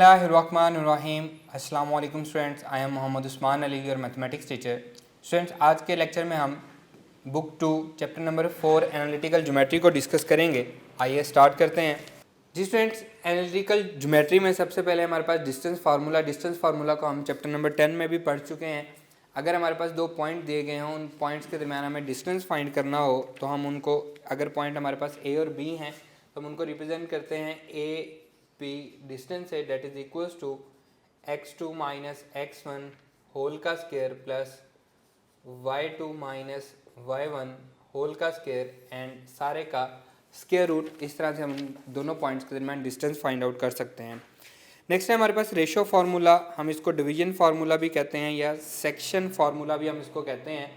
बिस्मिल्लाहिर्रहमानिर्रहीम। अस्सलाम वालेकुम students, I am Mohammad Usman Ali, your mathematics teacher. Students, आज के लेक्चर में हम book 2 chapter number 4 analytical geometry को डिस्कस करेंगे। आइए स्टार्ट करते हैं। जी स्टूडेंट्स, एनालिटिकल ज्योमेट्री में सबसे पहले हमारे पास डिस्टेंस फार्मूला को हम चैप्टर नंबर 10 में भी पढ़ चुके हैं। अगर हमारे पास दो पॉइंट दिए गए हों, उन पॉइंट्स के दरमियान हमें डिस्टेंस फाइंड करना हो तो हम उनको, अगर पॉइंट हमारे पास ए और बी हैं तो हम उनको रिप्रेजेंट करते हैं ए पी डिस्टेंस है, that is equals to x2 minus x1 whole का square plus y2 minus y1 whole का स्क्वायर एंड सारे का स्क्वायर रूट। इस तरह से हम दोनों पॉइंट्स के दरमियान डिस्टेंस फाइंड आउट कर सकते हैं। नेक्स्ट है हमारे पास रेशो फार्मूला, हम इसको डिवीजन फार्मूला भी कहते हैं या सेक्शन फार्मूला भी हम इसको कहते हैं।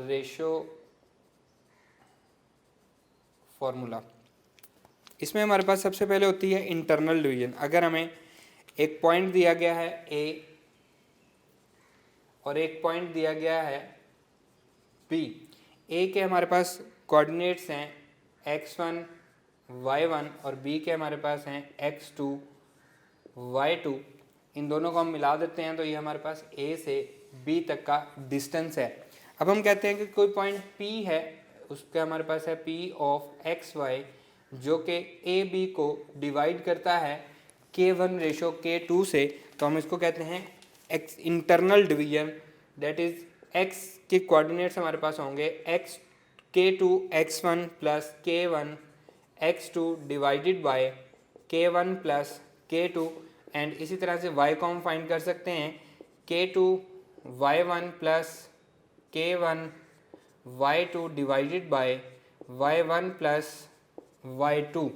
रेशो फार्मूला, इसमें हमारे पास सबसे पहले होती है इंटरनल डिवीजन। अगर हमें एक पॉइंट दिया गया है ए और एक पॉइंट दिया गया है बी, ए के हमारे पास कोऑर्डिनेट्स हैं x1 y1 और बी के हमारे पास हैं x2 y2। इन दोनों को हम मिला देते हैं तो ये हमारे पास ए से बी तक का डिस्टेंस है। अब हम कहते हैं कि कोई पॉइंट P है, उसका हमारे पास है P ऑफ XY जो कि ए बी को डिवाइड करता है K1 रेशो K2 से, तो हम इसको कहते हैं x internal division. That is x के कोऑर्डिनेट्स हमारे पास होंगे x K2 x1 plus K1 x2 divided by K1 plus K2 and इसी तरह से y को हम फाइंड कर सकते हैं K2 y1 plus K1 y2 divided by y1 plus y2।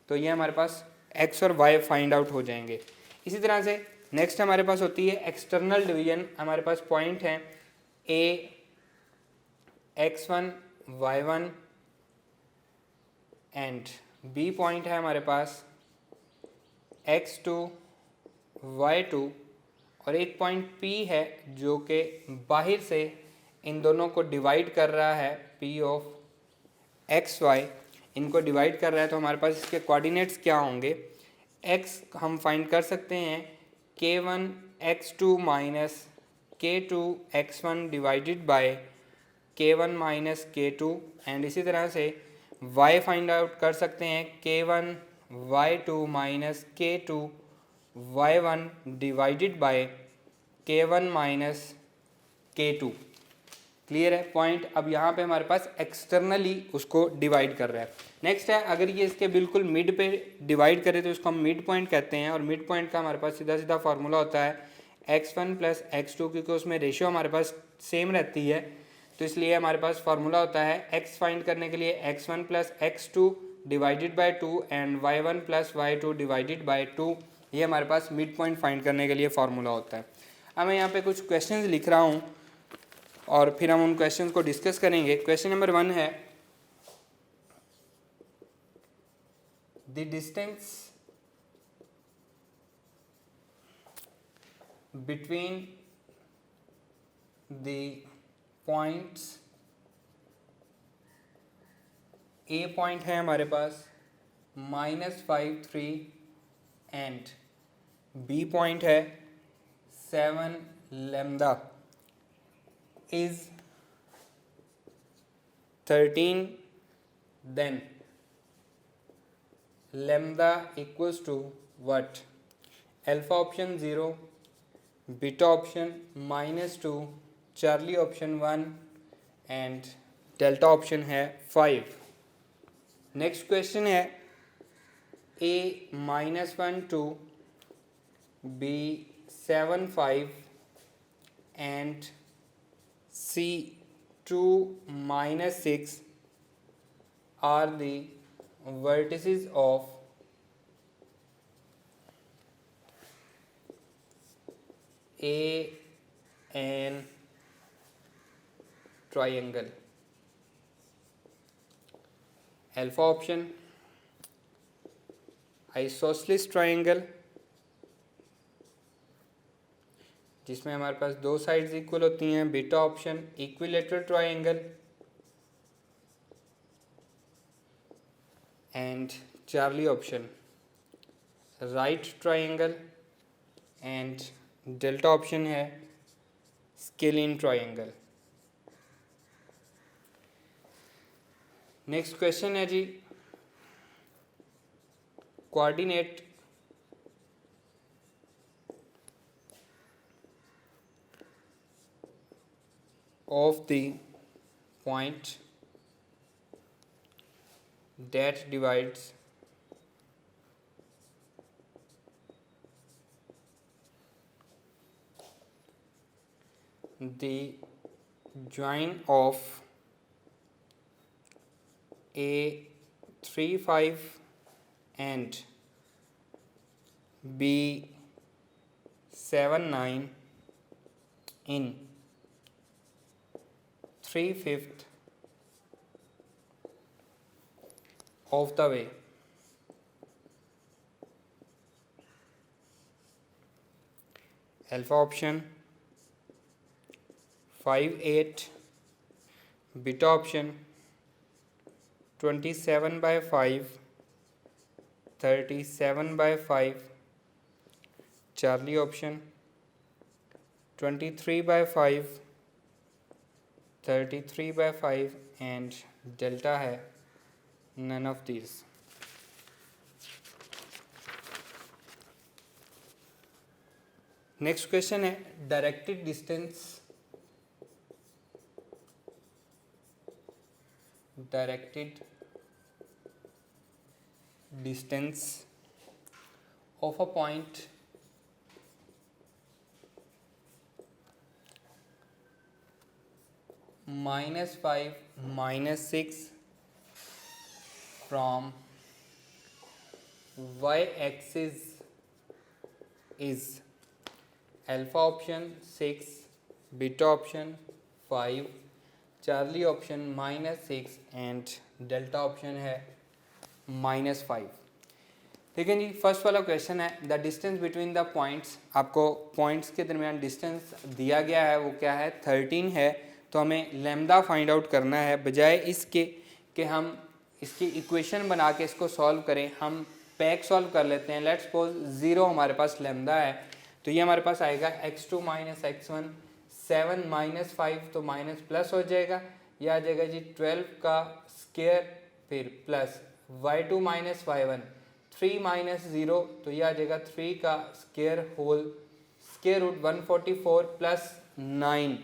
तो ये हमारे पास x और y फाइंड आउट हो जाएंगे। इसी तरह से नेक्स्ट हमारे पास होती है एक्सटर्नल डिवीजन। हमारे पास पॉइंट हैं a x1 y1 and b point है हमारे पास x2 y2 और एक पॉइंट p है जो कि बाहर से इन दोनों को डिवाइड कर रहा है p ऑफ xy, इनको डिवाइड कर रहा है। तो हमारे पास इसके कोऑर्डिनेट्स क्या होंगे, x हम फाइंड कर सकते हैं K1 x2 minus K2 x1 divided bye K1 minus K2 and इसी तरह से y फाइंड आउट कर सकते हैं K1 y2 minus K2 y1 divided bye K1 minus K2। Clear है पॉइंट। अब यहाँ पे हमारे पास एक्सटर्नली उसको डिवाइड कर रहा है। नेक्स्ट है, अगर ये इसके बिल्कुल मिड पे डिवाइड करे तो इसको हम मिड पॉइंट कहते हैं और मिड पॉइंट का हमारे पास सीधा सीधा फार्मूला होता है x1 प्लस x2, क्योंकि उसमें रेशियो हमारे पास सेम रहती है तो इसलिए हमारे पास फार्मूला होता है x फाइंड करने के लिए x1 plus x2 divided by 2 and y1 plus y2 divided by 2। ये हमारे पास मिड पॉइंट फाइंड करने के लिए फार्मूला होता है। अब मैं यहाँ पे कुछ क्वेश्चंस लिख रहा हूँ और फिर हम उन क्वेश्चंस को डिस्कस करेंगे। क्वेश्चन नंबर 1 है, the distance between the points, A point है हमारे पास -5 3 एंड बी पॉइंट है 7 lambda is 13, then lambda equals to what? Alpha option 0, beta option -2, Charlie option 1 and delta option है 5। नेक्स्ट क्वेश्चन है a -1 2, b 7 5 and C 2 minus 6 are the vertices of an triangle. Alpha option isosceles triangle, जिसमें हमारे पास दो sides equal होती हैं। Beta option equilateral triangle and Charlie option right triangle and delta option है scalene triangle. Next question है जी, coordinate of the point that divides the join of A35 and B79 in 3/5 of the way. Alpha option 5/8, beta option 27/5, 37/5, Charlie option 23/5, 33/5 and delta है none of these. Next question है directed distance of a point -5, -6 from y-axis is alpha option 6, beta option 5, Charlie option -6 and delta option है -5। लेकिन जी first वाला question है the distance between the points, आपको points के दरमियान distance दिया गया है वो क्या है 13 है। तो हमें लैम्डा फाइंड आउट करना है, बजाय इसके कि हम इसकी इक्वेशन बना के इसको सॉल्व करें हम पैक सॉल्व कर लेते हैं। लेट्स सपोज 0 हमारे पास लैम्डा है तो ये हमारे पास आएगा x2 - x1, 7 - 5 तो माइनस प्लस हो जाएगा, ये आ जाएगा जी 12 का स्क्वायर फिर प्लस y2 - y1, 3 - 0 तो ये आ जाएगा 3 का square whole square root 144 plus 9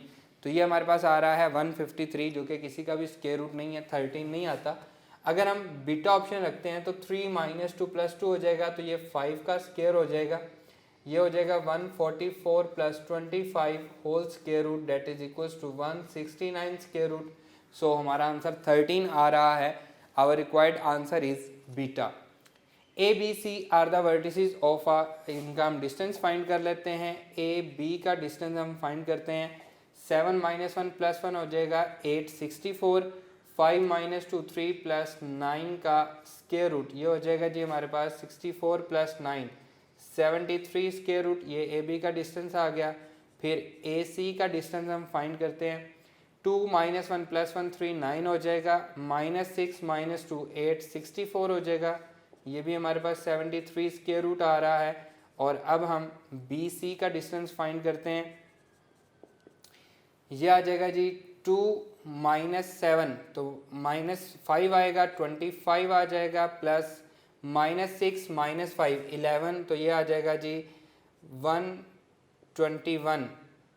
तो ये हमारे पास आ रहा है 153 जो कि किसी का भी स्क्वायर रूट नहीं है, 13 नहीं आता। अगर हम बीटा ऑप्शन रखते हैं तो 3 - 2 + 2 हो जाएगा तो ये 5 का स्क्वायर हो जाएगा, ये हो जाएगा 144 plus 25 whole square root that is equals to 169 square root. So हमारा आंसर 13 आ रहा है। Our required answer is beta. A B C are the vertices of आ, इनका हम डिस्टेंस फाइंड कर लेते हैं। ए बी का डिस्टेंस हम फाइंड करते हैं, 7 - 1 + 1 हो जाएगा 864, 5 - 2 3 प्लस 9 का स्क्वायर रूट ये हो जाएगा जी हमारे पास 64 प्लस 9 73 स्क्वायर रूट, ये ए बी का डिस्टेंस आ गया। फिर ए सी का डिस्टेंस हम फाइंड करते हैं, 2 - 1 + 1 3 9 हो जाएगा, -6 - 2 8 64 हो जाएगा, ये भी हमारे पास 73 स्क्वायर रूट आ रहा है। और अब हम बी सी का डिस्टेंस फाइंड करते हैं, ये आ जाएगा जी 2 - 7 तो -5 आएगा, 25 आ जाएगा प्लस -6 - 5 11 तो ये आ जाएगा जी 121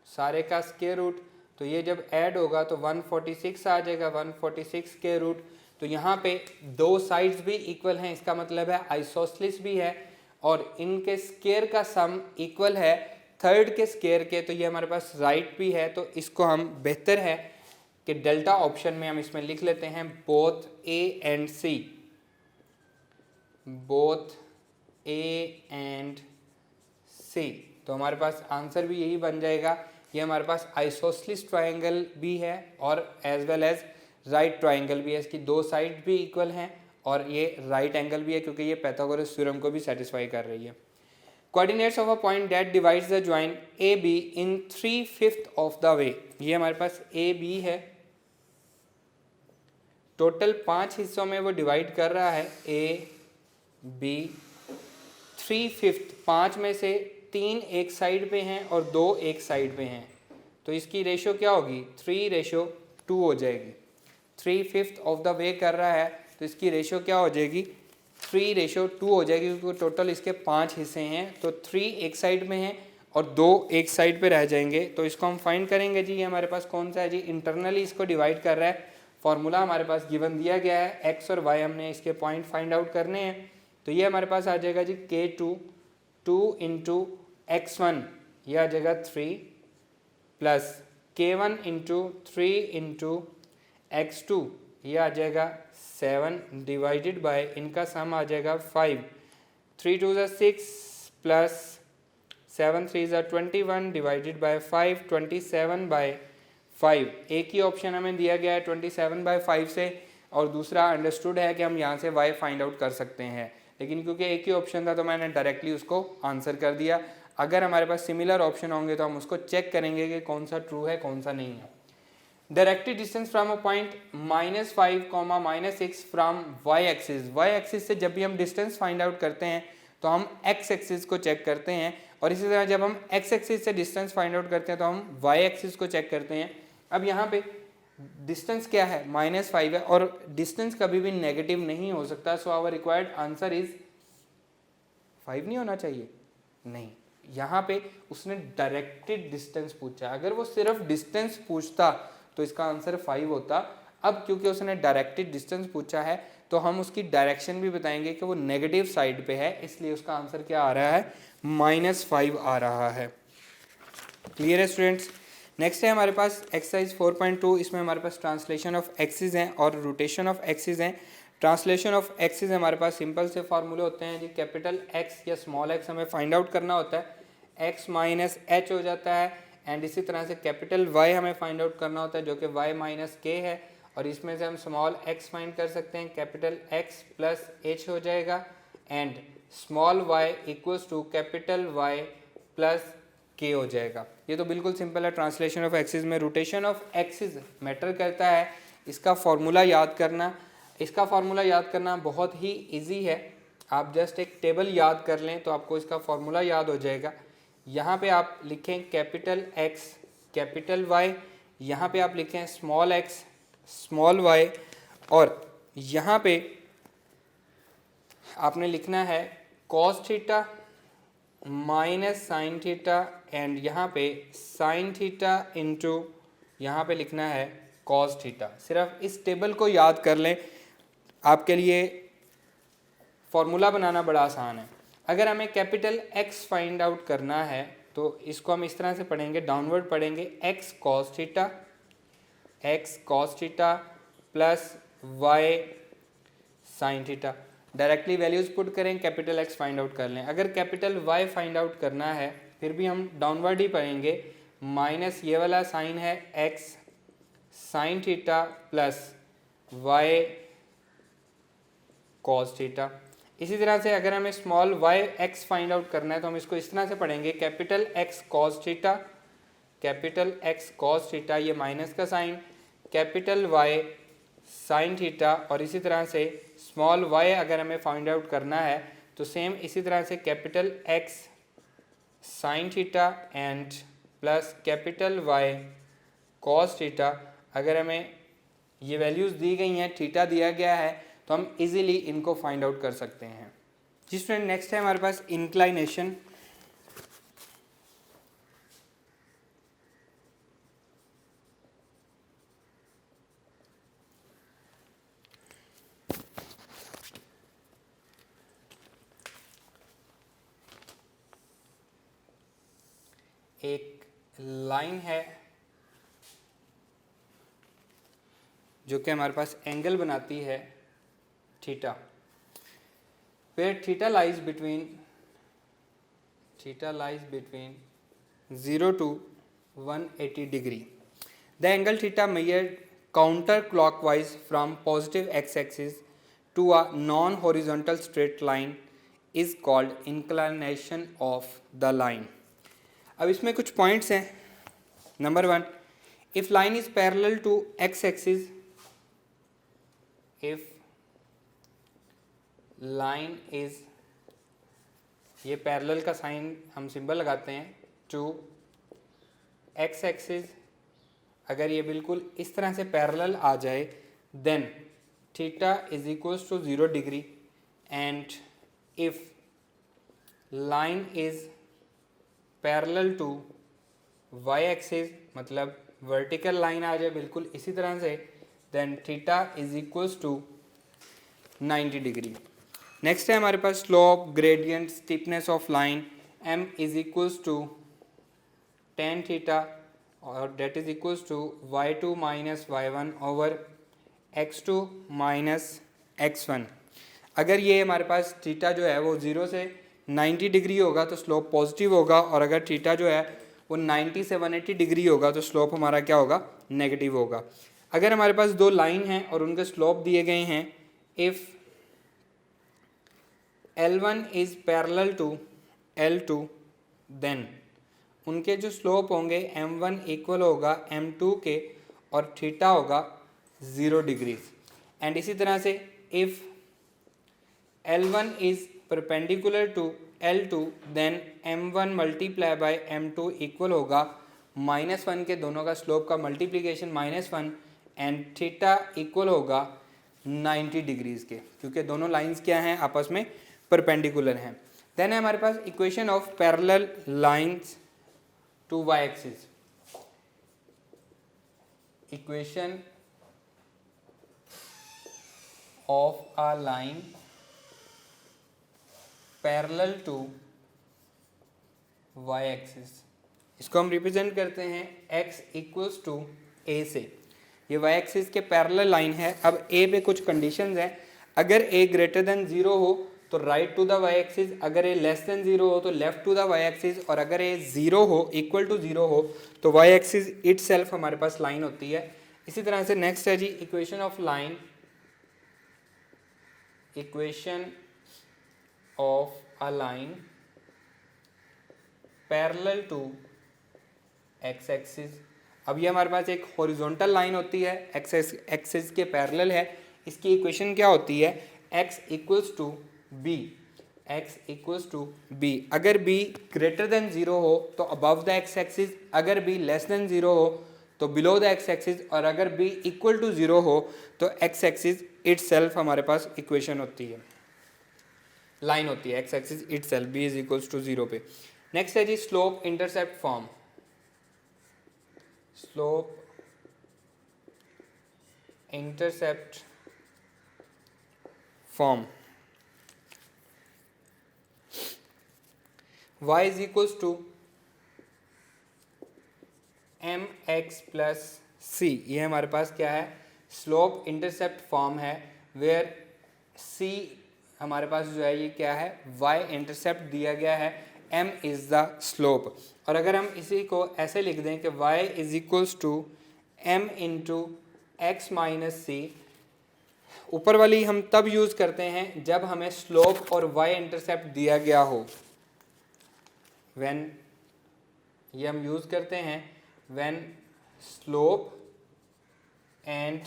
सारे का स्क्वायर रूट, तो ये जब ऐड होगा तो 146 आ जाएगा, 146 स्क्वायर रूट। तो यहाँ पे दो साइड्स भी इक्वल हैं, इसका मतलब है आइसोसेलेस भी है और इनके स्क्वायर का सम इक्वल है थर्ड के स्क्वायर के, तो ये हमारे पास राइट भी है। तो इसको हम बेहतर है कि डेल्टा ऑप्शन में हम इसमें लिख लेते हैं both A and C, both A and C. तो हमारे पास आंसर भी यही बन जाएगा, ये हमारे पास आइसोसेलेस ट्रायंगल भी है और as well as right triangle भी है, इसकी दो साइड भी इक्वल हैं और ये राइट एंगल भी है क्योंकि ये पाइथागोरस थ्योरम को भी सेटिस्फाई कर रही है। Coordinates of a point that divides the joint A be in 3/5 of the way, ये हमारे पास ए बी है, टोटल 5 हिस्सों में वो डिवाइड कर रहा है, ए बी 3/5, 5 में से 3 एक साइड पे हैं और 2 एक साइड पे हैं, तो इसकी रेशो क्या होगी, 3:2 हो जाएगी। 3/5 ऑफ द वे कर रहा है तो इसकी रेशो क्या हो जाएगी, 3:2 हो जाएगी, क्योंकि टोटल इसके 5 हिस्से हैं, तो 3 एक साइड में हैं और 2 एक साइड पे रह जाएंगे। तो इसको हम फाइंड करेंगे जी, ये हमारे पास कौन सा है जी, इंटरनली इसको डिवाइड कर रहा है। फॉर्मूला हमारे पास गिवन दिया गया है, एक्स और वाई हमने इसके पॉइंट फाइंड आउट करने हैं। तो ये हमारे पास आ जाएगा जी K2 2 इंटू x1, ये आ जाएगा 3 plus K1 into 3 into x2, ये आ जाएगा 7 डिवाइडेड बाय इनका सम आ जाएगा 5, 3 2 6 प्लस 7 3 21 डिवाइडेड बाय 5, 27/5। एक ही ऑप्शन हमें दिया गया है 27/5 से, और दूसरा अंडरस्टूड है कि हम यहाँ से y फाइंड आउट कर सकते हैं, लेकिन क्योंकि एक ही ऑप्शन था तो मैंने डायरेक्टली उसको आंसर कर दिया। अगर हमारे पास सिमिलर ऑप्शन होंगे तो हम उसको चेक करेंगे कि कौन सा ट्रू है कौन सा नहीं है। Directed distance from a point -5, -6 from y axis. y axis से जब भी हम डिस्टेंस फाइंड आउट करते हैं तो हम x एक्सिस को चेक करते हैं, और इसी तरह जब हम x एक्सिस से डिस्टेंस फाइंड आउट करते हैं तो हम y एक्सिस को चेक करते हैं। अब यहाँ पे डिस्टेंस क्या है, -5 है, और डिस्टेंस कभी भी नेगेटिव नहीं हो सकता, so our required answer is 5 नहीं होना चाहिए, नहीं, यहाँ पे उसने डायरेक्टेड डिस्टेंस पूछा। अगर वो सिर्फ डिस्टेंस पूछता तो इसका आंसर 5 होता। अब क्योंकि उसने डायरेक्टेड डिस्टेंस पूछा है तो हम उसकी डायरेक्शन भी बताएंगे कि वो नेगेटिव साइड पे है, इसलिए उसका आंसर क्या आ रहा है, -5 आ रहा है। क्लियर है स्टूडेंट्स। नेक्स्ट है हमारे पास एक्सरसाइज 4.2, इसमें हमारे पास ट्रांसलेशन ऑफ एक्सिस हैं और रोटेशन ऑफ एक्सिस हैं। ट्रांसलेशन ऑफ एक्सिस हमारे पास सिंपल से फार्मूले होते हैं जी, कैपिटल एक्स या स्मॉल एक्स हमें फाइंड आउट करना होता है, एक्स माइनस एच हो जाता है, एंड इसी तरह से कैपिटल वाई हमें फाइंड आउट करना होता है जो कि वाई माइनस के है, और इसमें से हम स्मॉल एक्स फाइंड कर सकते हैं, कैपिटल एक्स प्लस एच हो जाएगा, and small Y equals to capital Y plus K हो जाएगा। ये तो बिल्कुल सिंपल है ट्रांसलेशन ऑफ एक्सिस में। रोटेशन ऑफ एक्सिस मैटर करता है, इसका फॉर्मूला याद करना, इसका फॉर्मूला याद करना बहुत ही इजी है। आप जस्ट एक टेबल याद कर लें तो आपको इसका फॉर्मूला याद हो जाएगा। यहाँ पे आप लिखें कैपिटल एक्स कैपिटल वाई, यहाँ पे आप लिखें स्मॉल एक्स स्मॉल वाई, और यहाँ पे आपने लिखना है cos theta minus sign theta, and यहाँ पे साइन थीटा इंटू यहाँ पे लिखना है कॉस थीटा। सिर्फ इस टेबल को याद कर लें, आपके लिए फॉर्मूला बनाना बड़ा आसान है। अगर हमें कैपिटल एक्स फाइंड आउट करना है तो इसको हम इस तरह से पढ़ेंगे, डाउनवर्ड पढ़ेंगे, X cos theta plus Y sine theta. Directly values put करें, कैपिटल एक्स फाइंड आउट कर लें। अगर कैपिटल वाई फाइंड आउट करना है फिर भी हम डाउनवर्ड ही पढ़ेंगे, माइनस ये वाला साइन है X sine theta plus Y cos theta. इसी तरह से अगर हमें small Y X find out करना है तो हम इसको इस तरह से पढ़ेंगे, कैपिटल एक्स कॉस थीटा, ये माइनस का sign, capital Y sine theta, और इसी तरह से स्मॉल वाई अगर हमें फाइंड आउट करना है तो सेम इसी तरह से capital X sine theta and plus capital Y cos theta. अगर हमें ये वैल्यूज़ दी गई हैं, थीटा दिया गया है, तो हम इजीली इनको फाइंड आउट कर सकते हैं। जी स्टूडेंट, नेक्स्ट है हमारे पास इंक्लाइनेशन। एक लाइन है जो कि हमारे पास एंगल बनाती है theta, where theta lies between 0 to 180 degree. The angle theta measured counterclockwise from positive x-axis to a non-horizontal straight line is called inclination of the line. अब इसमें कुछ पॉइंट्स हैं। Number 1, if line is parallel to x-axis, if line is ये parallel का sign हम symbol लगाते हैं to X axis. अगर ये बिल्कुल इस तरह से पैरेलल आ जाए then theta is equals to 0 degree and if line is parallel to Y axis, मतलब वर्टिकल लाइन आ जाए बिल्कुल इसी तरह से, then theta is equals to 90 degree. Next है हमारे पास slope, gradient, steepness of line. m is equals to tan theta और that is equals to y2 minus y1 over x2 minus x1। अगर ये हमारे पास थीटा जो है वो 0 से 90 डिग्री होगा तो स्लोप पॉजिटिव होगा, और अगर थीटा जो है वो 90 से 180 डिग्री होगा तो स्लोप हमारा क्या होगा, नेगेटिव होगा। अगर हमारे पास दो लाइन हैं और उनके स्लोप दिए गए हैं, if L1 is parallel to L2 then उनके जो स्लोप होंगे M1 इक्वल होगा M2 के और थीटा होगा 0 डिग्रीज। एंड इसी तरह से if L1 is perpendicular to L2 then M1 multiply by M2 equal होगा -1 के दोनों का स्लोप का मल्टीप्लिकेशन -1 एंड थीटा इक्वल होगा 90 डिग्रीज के, क्योंकि दोनों लाइंस क्या हैं, आपस में परपेंडिकुलर हैं। देन है हमारे पास equation of parallel lines to Y axis. Equation of a line parallel to Y axis, इसको हम रिप्रेजेंट करते हैं x इक्वल्स टू a से। ये वाई एक्सिस के पैरेलल लाइन है। अब a पे कुछ कंडीशंस हैं, अगर a ग्रेटर देन 0 हो तो right to the Y axis, अगर a लेस देन 0 हो तो left to the Y axis, और अगर a 0 हो इक्वल टू 0 हो तो वाई एक्सिस इटसेल्फ हमारे पास लाइन होती है। इसी तरह से नेक्स्ट है जी equation of line, equation of a line parallel to X axis. अब ये हमारे पास एक हॉरिजॉन्टल लाइन होती है, एक्स एक्सिस के पैरेलल है। इसकी इक्वेशन क्या होती है, x equals to B, x equals to B. अगर b ग्रेटर देन 0 हो तो अबव द एक्स एक्सिस, अगर b लेस देन 0 हो तो बिलो द एक्स एक्सिस, और अगर b इक्वल टू 0 हो तो एक्स एक्सिस इटसेल्फ हमारे पास इक्वेशन होती है, लाइन होती है X axis itself, b is equals to 0 पे। नेक्स्ट है जी slope intercept form. Slope intercept form, y is equals to mx plus c। ये हमारे पास क्या है, स्लोप इंटरसेप्ट फॉर्म है, वेयर c हमारे पास जो है ये क्या है, y इंटरसेप्ट दिया गया है, m इज द स्लोप। और अगर हम इसी को ऐसे लिख दें कि y is equals to m into X minus C, ऊपर वाली हम तब यूज़ करते हैं जब हमें स्लोप और y इंटरसेप्ट दिया गया हो। व्हेन ये हम यूज़ करते हैं when slope and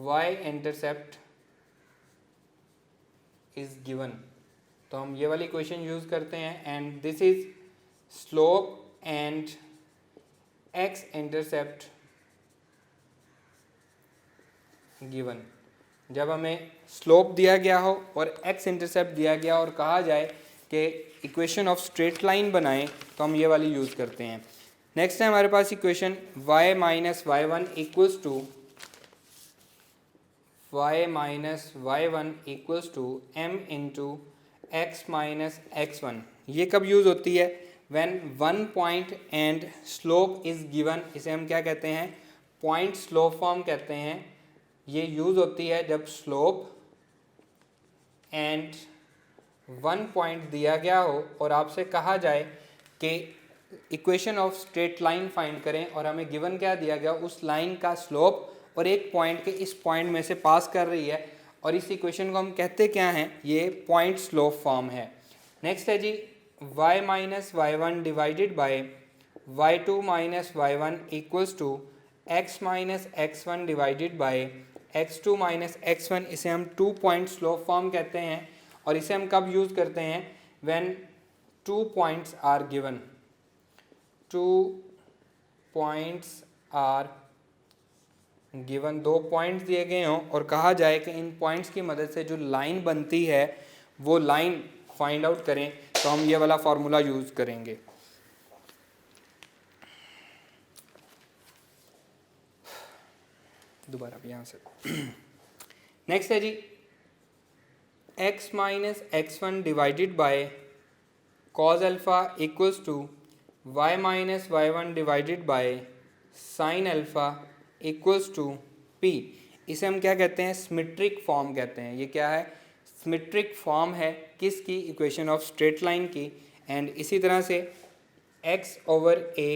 y intercept is given, तो हम ये वाली इक्वेशन यूज़ करते हैं, and this is slope and x intercept given. जब हमें स्लोप दिया गया हो और x इंटरसेप्ट दिया गया और कहा जाए कि इक्वेशन ऑफ स्ट्रेट लाइन बनाएं तो हम ये वाली यूज़ करते हैं। नेक्स्ट है हमारे पास equation y minus Y one equals to y minus Y one equals to m into X minus X one. ये कब यूज़ होती है, when one point and slope is given, इसे हम क्या कहते हैं, पॉइंट स्लोप फॉर्म कहते हैं। ये यूज़ होती है जब स्लोप एंड वन पॉइंट दिया गया हो और आपसे कहा जाए कि equation of straight line find करें, और हमें गिवन क्या दिया गया, उस लाइन का स्लोप और एक पॉइंट के इस पॉइंट में से पास कर रही है, और इस इक्वेशन को हम कहते क्या हैं, ये पॉइंट स्लोप फॉर्म है। नेक्स्ट है जी y minus Y one divided by Y two minus Y one equals to X minus X one divided by X two minus X one. इसे हम टू पॉइंट स्लोप फॉर्म कहते हैं, और इसे हम कब यूज़ करते हैं, when 2 points are given, 2 points are given, 2 points दिए गए हों और कहा जाए कि इन पॉइंट्स की मदद से जो लाइन बनती है वो लाइन फाइंड आउट करें, तो हम ये वाला फार्मूला यूज़ करेंगे। दोबारा भी यहाँ से नेक्स्ट है जी x minus x1 divided by cos alpha equals to y minus y1 divided by sine alpha equals to p। इसे हम क्या कहते हैं, सिमेट्रिक फॉर्म कहते हैं। ये क्या है, सिमेट्रिक फॉर्म है किसकी, इक्वेशन ऑफ स्ट्रेट लाइन की। एंड इसी तरह से x over a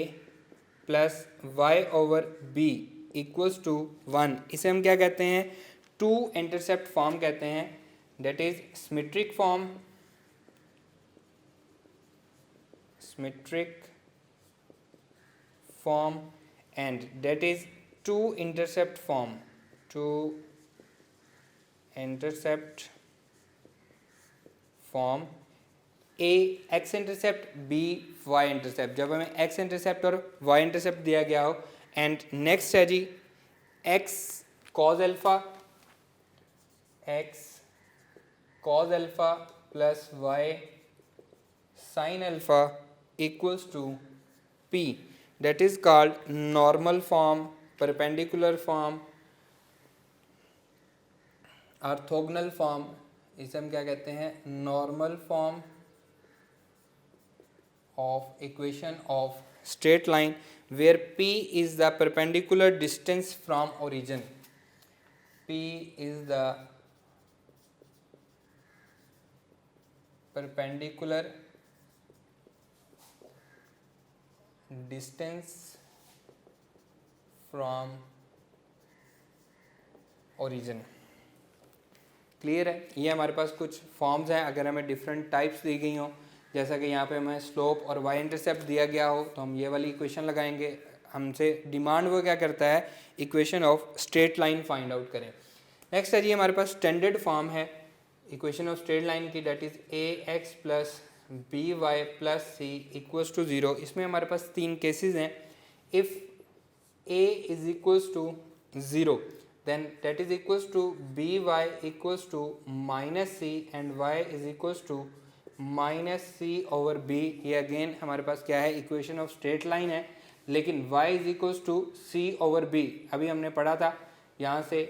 plus y over b equals to 1, इसे हम क्या कहते हैं, टू इंटरसेप्ट फॉर्म कहते हैं। That is symmetric form, symmetric form and that is two intercept form, two intercept form. A X intercept, B Y intercept, जब हमें X intercept और वाई इंटरसेप्ट दिया गया हो। एंड नेक्स्ट है जी X cos alpha, X cos alpha plus Y sine alpha equals to P. That is called normal form, perpendicular form, orthogonal form. इसे हम क्या कहते हैं, normal form of equation of straight line where p is the perpendicular distance from origin, p is the perpendicular distance from origin। Clear है, ये हमारे पास कुछ forms हैं। अगर हमें डिफरेंट टाइप्स दी गई हों, जैसा कि यहाँ पे हमें स्लोप और वाई इंटरसेप्ट दिया गया हो, तो हम ये वाली इक्वेशन लगाएंगे। हमसे डिमांड वो क्या करता है, equation of straight line find out करें। नेक्स्ट है जी हमारे पास स्टैंडर्ड फॉर्म है इक्वेशन ऑफ स्ट्रेट लाइन की, that is A x plus B Y plus C equals to 0। इसमें हमारे पास 3 केसेस हैं। If A is equals to 0 then that is equals to by equals to minus c and y is equals to minus C over B. ये अगेन हमारे पास क्या है, इक्वेशन ऑफ स्ट्रेट लाइन है, लेकिन y is equals to C over B अभी हमने पढ़ा था। यहाँ से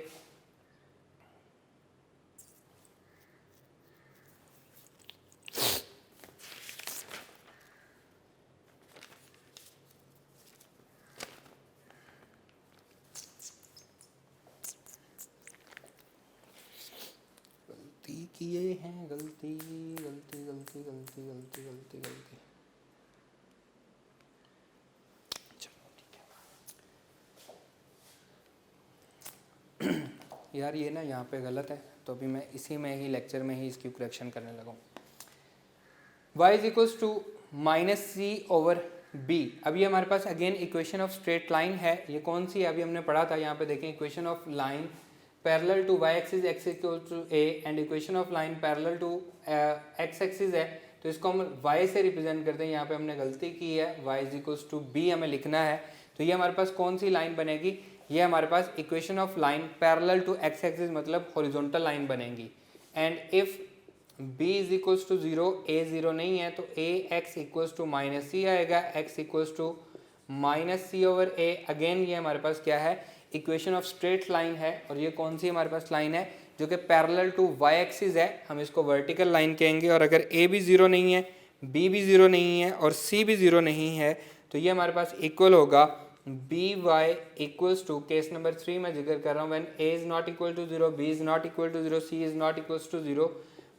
किए हैं, गलती गलती गलती गलती गलती गलती गलती। यार ये ना यहाँ पे गलत है, तो अभी मैं इसी में ही लेक्चर में ही इसकी करेक्शन करने लगा हूँ। y is equals to minus C over B. अभी हमारे पास again equation of straight line है। ये कौन सी है, अभी हमने पढ़ा था। यहाँ पे देखें, equation of line parallel to y axis x equal to a and equation of line parallel to x axis है, तो इसको हम y से रिप्रेजेंट करते हैं। यहाँ पे हमने गलती की है, y is equals to b हमें लिखना है। तो ये हमारे पास कौन सी लाइन बनेगी, ये हमारे पास equation of line parallel to x axis मतलब हॉरिजॉन्टल लाइन बनेगी। And if b is equals to 0, a 0 नहीं है, तो a x equals to minus C आएगा, x equals to minus C over a। Again ये हमारे पास क्या है, इक्वेशन ऑफ स्ट्रेट लाइन है। और ये कौन सी हमारे पास लाइन है, जो कि पैरेलल टू y एक्सिस है, हम इसको वर्टिकल लाइन कहेंगे। और अगर a भी 0 नहीं है, b भी 0 नहीं है और c भी 0 नहीं है, तो ये हमारे पास इक्वल होगा B Y equals to, case number 3 में जिक्र कर रहा हूँ, when a is not equal to 0, b is not equal to 0, c is not equals to 0,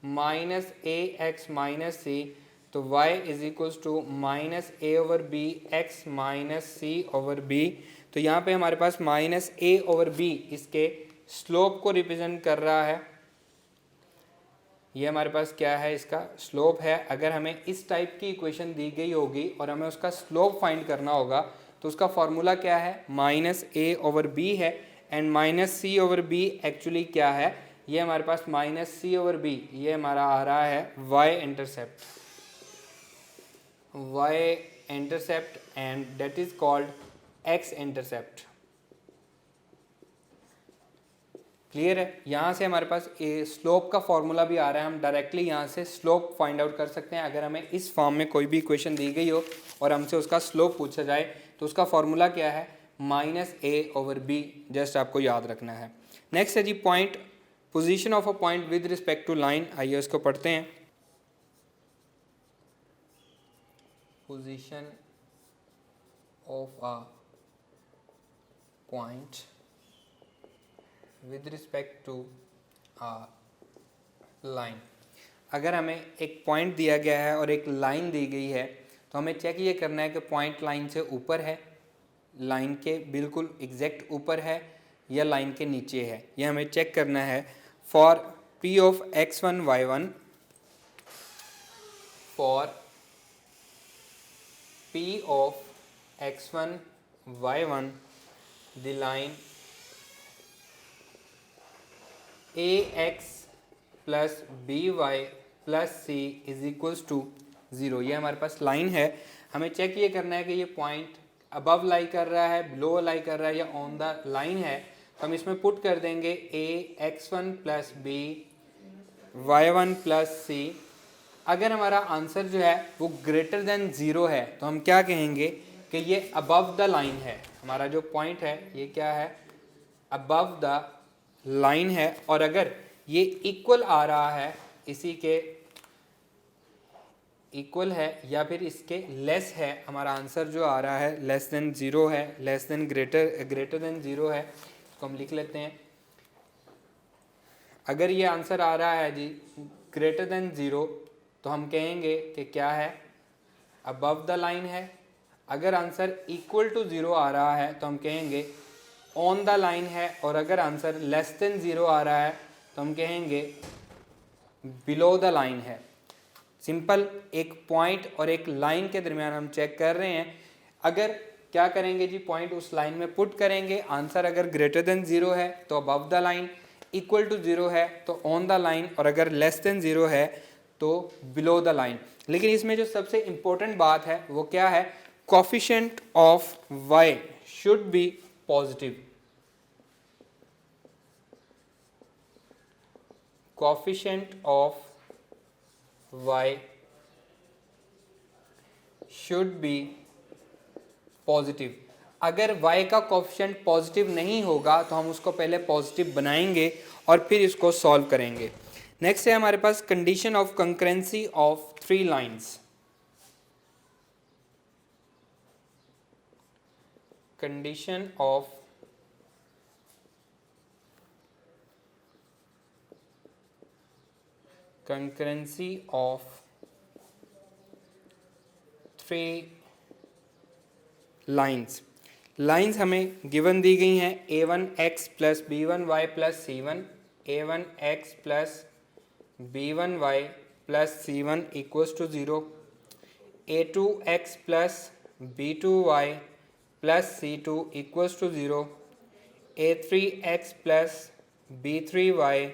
minus A X minus C. तो y is equals to minus A over B X minus C over B. तो यहाँ पे हमारे पास minus A over B इसके slope को represent कर रहा है। ये हमारे पास क्या है, इसका स्लोप है। अगर हमें इस टाइप की इक्वेशन दी गई होगी और हमें उसका स्लोप फाइंड करना होगा, तो उसका फॉर्मूला क्या है, माइनस ए ओवर बी है। And minus C over B actually क्या है, ये हमारे पास माइनस सी ओवर बी, ये हमारा आ रहा है Y intercept. y intercept and that is called x intercept। Clear है। यहाँ से हमारे पास स्लोप का फॉर्मूला भी आ रहा है, हम डायरेक्टली यहाँ से स्लोप फाइंड आउट कर सकते हैं। अगर हमें इस फॉर्म में कोई भी इक्वेशन दी गई हो और हमसे उसका स्लोप पूछा जाए तो उसका फॉर्मूला क्या है, -a/b, जस्ट आपको याद रखना है। नेक्स्ट है जी point, position of a point with respect to line. आइए उसको पढ़ते हैं। Position of a point with respect to line. अगर हमें एक पॉइंट दिया गया है और एक लाइन दी गई है तो हमें चेक ये करना है कि पॉइंट लाइन से ऊपर है, लाइन के बिल्कुल एग्जैक्ट ऊपर है या लाइन के नीचे है, ये हमें चेक करना है। For p of x1 y1, for p of x1 y1 the line ax plus by plus c is equals to 0। ये हमारे पास लाइन है, हमें चेक ये करना है कि ये पॉइंट अबव लाई कर रहा है, बिलो लाई कर रहा है या ऑन द लाइन है। तो हम इसमें पुट कर देंगे ax1 plus b y1 plus c। अगर हमारा आंसर जो है वो ग्रेटर देन 0 है तो हम क्या कहेंगे कि ये अबव द लाइन है। हमारा जो पॉइंट है ये क्या है, अबव द लाइन है। और अगर ये इक्वल आ रहा है, इसी के इक्वल है या फिर इसके लेस है, हमारा आंसर जो आ रहा है लेस देन 0 है, लेस देन ग्रेटर देन 0 है, इसको हम लिख लेते हैं। अगर ये आंसर आ रहा है जी ग्रेटर देन 0 तो हम कहेंगे कि क्या है, अबव द लाइन है। अगर आंसर इक्वल टू 0 आ रहा है तो हम कहेंगे ऑन द लाइन है। और अगर आंसर लेस देन 0 आ रहा है तो हम कहेंगे बिलो द लाइन है। सिंपल, एक पॉइंट और एक लाइन के दरमियान हम चेक कर रहे हैं। अगर क्या करेंगे जी, पॉइंट उस लाइन में पुट करेंगे, आंसर अगर ग्रेटर देन 0 है तो above the line, equal to 0 है तो ऑन द लाइन, और अगर लेस देन 0 है तो बिलो द लाइन। लेकिन इसमें जो सबसे इंपॉर्टेंट बात है वो क्या है, coefficient of y should be positive. Coefficient of y should be positive. अगर y का कोफिशिएंट पॉजिटिव नहीं होगा तो हम उसको पहले पॉजिटिव बनाएंगे और फिर इसको सॉल्व करेंगे। नेक्स्ट है हमारे पास condition of concurrency of 3 lines. Condition of concurrency of 3 lines. Lines हमें गिवन दी गई हैं a1x plus b1y plus c1, a1x plus b1y plus c1 equals to 0, a2x plus b2y plus c2 equals to 0, a3x plus b3y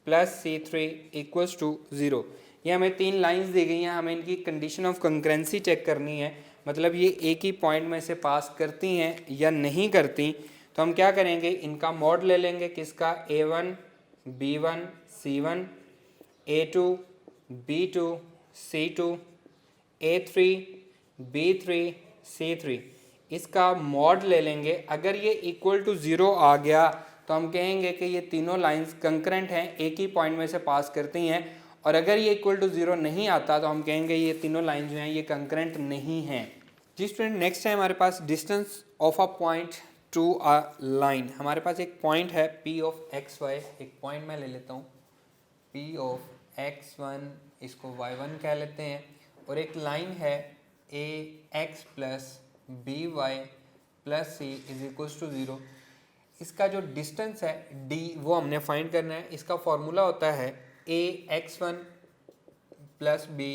plus c3 equals to 0। ये हमें 3 lines दी गई हैं, हमें इनकी कंडीशन ऑफ कंकरेंसी चेक करनी है, मतलब ये एक ही पॉइंट में से पास करती हैं या नहीं करती। तो हम क्या करेंगे, इनका मॉड ले लेंगे, किसका, a1 b1 c1, a2 b2 c2, a3 b3 c3, इसका मॉड ले लेंगे। अगर ये इक्वल टू 0 आ गया तो हम कहेंगे कि ये तीनों लाइंस कंकरेंट हैं, एक ही पॉइंट में से पास करती हैं। और अगर ये इक्वल टू 0 नहीं आता तो हम कहेंगे ये तीनों लाइंस जो हैं ये कंकरेंट नहीं हैं। जी स्टूडेंट, नेक्स्ट है हमारे पास distance of a point to a line. हमारे पास एक पॉइंट है p ऑफ xy, एक पॉइंट मैं ले लेता हूँ p ऑफ x1, इसको y1 कह लेते हैं, और एक लाइन है ax plus by plus c is equals to 0। इसका जो डिस्टेंस है d वो हमने फाइंड करना है। इसका फॉर्मूला होता है ax1 plus b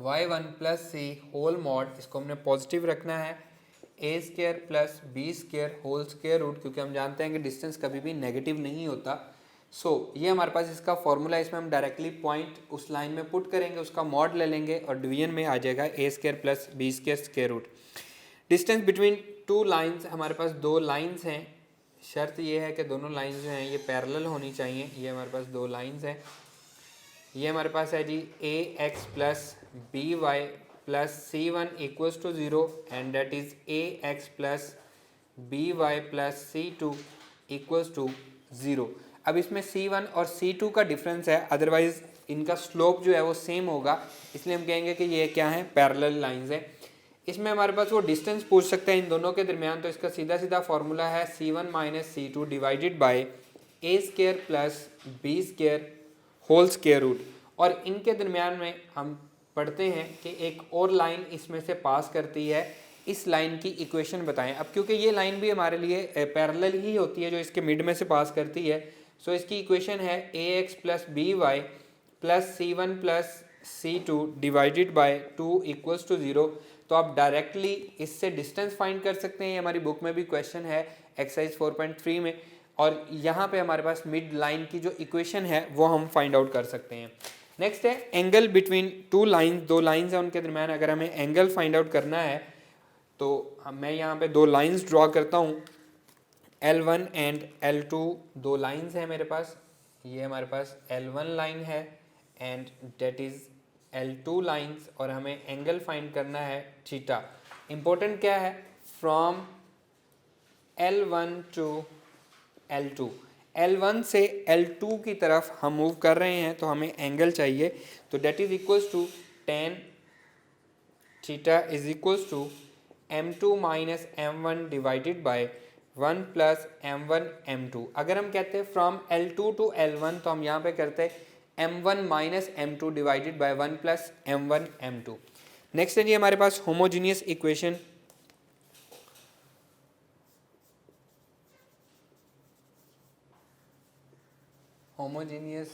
y1 plus c whole mod, इसको हमने पॉजिटिव रखना है, a square plus b square whole square root, क्योंकि हम जानते हैं कि डिस्टेंस कभी भी नेगेटिव नहीं होता। ये हमारे पास इसका फॉर्मूला है, इसमें हम डायरेक्टली पॉइंट उस लाइन में पुट करेंगे, उसका मॉड ले लेंगे और डिवीजन में आ जाएगा a square plus B square square root. Distance between two lines, हमारे पास दो लाइंस हैं, शर्त ये है कि दोनों लाइंस जो हैं ये पैरेलल होनी चाहिए। ये हमारे पास दो लाइंस हैं, ये हमारे पास है जी a x plus B Y plus c one equals to 0 and that is A x plus B Y plus c two equals to 0। अब इसमें C1 और C2 का डिफरेंस है, अदरवाइज इनका स्लोप जो है वो सेम होगा, इसलिए हम कहेंगे कि ये क्या है, पैरेलल लाइंस है। इसमें हमारे पास वो डिस्टेंस पूछ सकते हैं इन दोनों के दरमियान, तो इसका सीधा सीधा फॉर्मूला है C1 minus C2 divided by A square plus B square whole square root. और इनके दरमियान में हम पढ़ते हैं कि एक और लाइन इसमें से पास करती है, इस लाइन की इक्वेशन बताएं। अब क्योंकि ये लाइन भी हमारे लिए पैरेलल ही होती है जो इसके मिड में से पास करती है, सो इसकी इक्वेशन है a x plus B Y plus c one plus c two divided by 2 equals to 0। तो आप डायरेक्टली इससे डिस्टेंस फाइंड कर सकते हैं, ये हमारी बुक में भी क्वेश्चन है एक्सरसाइज 4.3 में, और यहाँ पे हमारे पास मिड लाइन की जो इक्वेशन है वो हम फाइंड आउट कर सकते हैं। नेक्स्ट है एंगल बिटवीन टू लाइंस, दो लाइंस हैं उनके दरमियान अगर हमें एंगल फाइंड आउट करना है तो मैं यहाँ पे दो लाइंस ड्रॉ करता हूँ, L1 एंड L2 दो लाइंस हैं मेरे पास। ये हमारे पास L1 लाइन है and that is L2 lines, और हमें एंगल फाइंड करना है थीटा। इम्पोर्टेंट क्या है, from L1 to L2, L1 से L2 की तरफ हम मूव कर रहे हैं तो हमें एंगल चाहिए, तो that is equals to tan theta is equals to M2 minus M1 divided by 1 plus M1 M2। अगर हम कहते हैं फ्रॉम L2 टू L1 तो हम यहाँ पे करते हैं M1 minus M2 divided by 1 plus M1 M2। Next है जी हमारे पास homogeneous equation. Homogeneous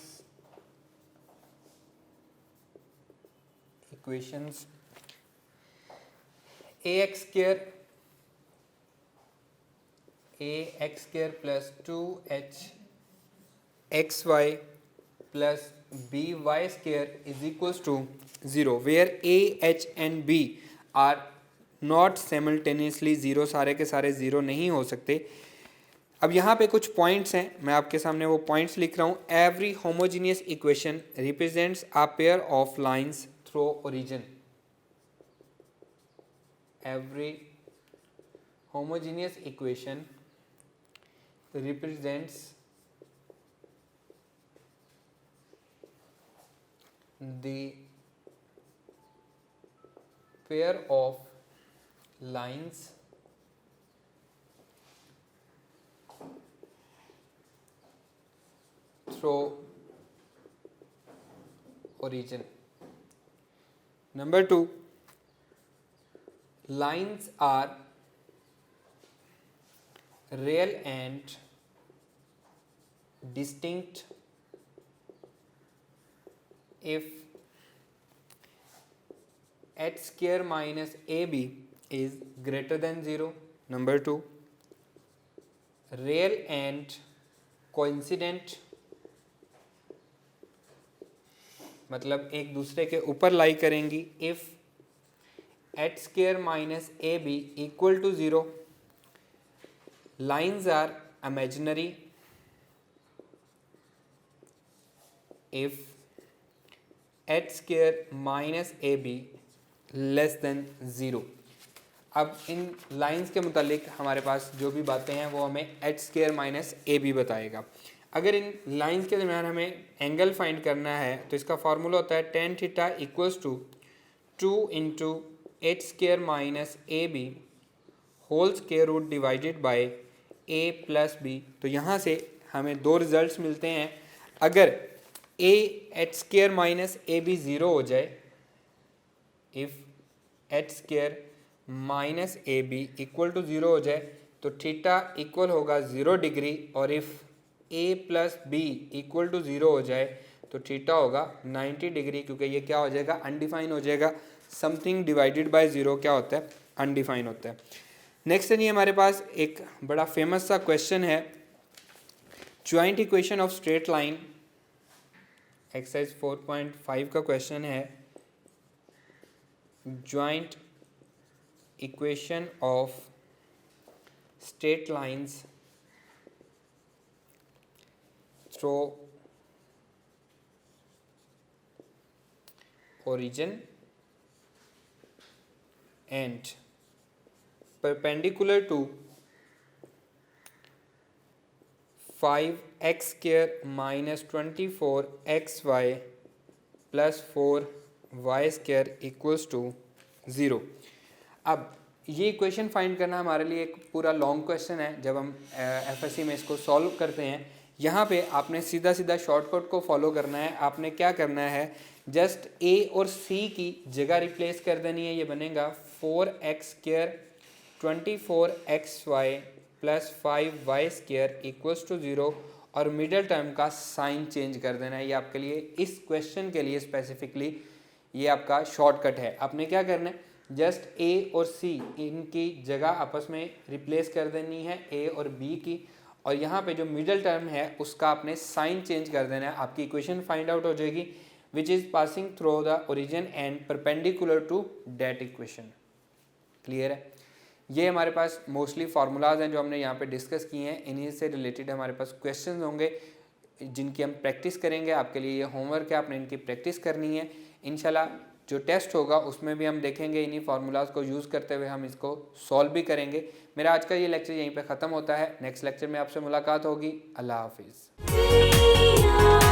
equations ax square plus 2h xy plus by square is equals to 0 where a h and b are not simultaneously 0, सारे के सारे 0 नहीं हो सकते। अब यहाँ पे कुछ पॉइंट्स हैं, मैं आपके सामने वो पॉइंट्स लिख रहा हूँ। Every homogeneous equation represents a pair of lines through origin. Every homogeneous equation represents the pair of lines through origin. Number 2, lines are real and distinct if h square minus ab is greater than 0. Number 2, real and coincident, मतलब एक दूसरे के ऊपर लाई करेंगी, if h square minus ab equal to 0, lines are imaginary if h square minus ab less than 0। अब इन lines के मुतालिक हमारे पास जो भी बातें हैं वो हमें h square minus ab बताएगा। अगर इन लाइंस के दरमियान हमें एंगल फाइंड करना है तो इसका फार्मूला होता है tan theta equals to 2 into h square minus A B whole square root divided by a plus B. तो यहाँ से हमें दो रिजल्ट्स मिलते हैं। अगर a h square minus A B 0 हो जाए, if h square minus A B equal to 0 हो जाए तो थीटा इक्वल होगा 0 डिग्री, और if a plus B equal to 0 हो जाए तो थीटा होगा 90 डिग्री, क्योंकि ये क्या हो जाएगा, अनडिफाइन हो जाएगा। समथिंग डिवाइडेड बाय 0 क्या होता है, अनडिफाइन होता है। नेक्स्ट है ये हमारे पास एक बड़ा फेमस सा क्वेश्चन है joint equation of straight line exercise 4.5 का क्वेश्चन है। Joint equation of straight lines through origin and perpendicular to 5x square minus 24xy plus 4y square equals to 0। अब ये इक्वेशन फाइंड करना हमारे लिए एक पूरा लॉन्ग क्वेश्चन है। जब हम एफएससी में इसको सॉल्व करते हैं, यहाँ पे आपने सीधा सीधा शॉर्टकट को फॉलो करना है। आपने क्या करना है, जस्ट a और c की जगह रिप्लेस कर देनी है। ये बनेगा 4x square 24xy plus 5y square equals to 0 और मिडल टर्म का साइन चेंज कर देना है। ये आपके लिए इस क्वेश्चन के लिए स्पेसिफिकली ये आपका शॉर्टकट है। आपने क्या करना है, जस्ट a और c इनकी जगह आपस में रिप्लेस कर देनी है, a और b की, और यहाँ पे जो मिडल टर्म है उसका आपने साइन चेंज कर देना है। आपकी इक्वेशन फाइंड आउट हो जाएगी which is passing through the origin and perpendicular to that equation। Clear है? ये हमारे पास मोस्टली फार्मूलाज हैं जो हमने यहाँ पे डिस्कस किए हैं। इन्हीं से रिलेटेड हमारे पास क्वेश्चंस होंगे जिनकी हम प्रैक्टिस करेंगे। आपके लिए ये होमवर्क है, आपने इनकी प्रैक्टिस करनी है। इंशाल्लाह जो टेस्ट होगा उसमें भी हम देखेंगे, इन्हीं फार्मूलाज को यूज़ करते हुए हम इसको सॉल्व भी करेंगे। मेरा आज का ये लेक्चर यहीं पर ख़त्म होता है। नेक्स्ट लेक्चर में आपसे मुलाकात होगी। अल्लाह हाफिज़।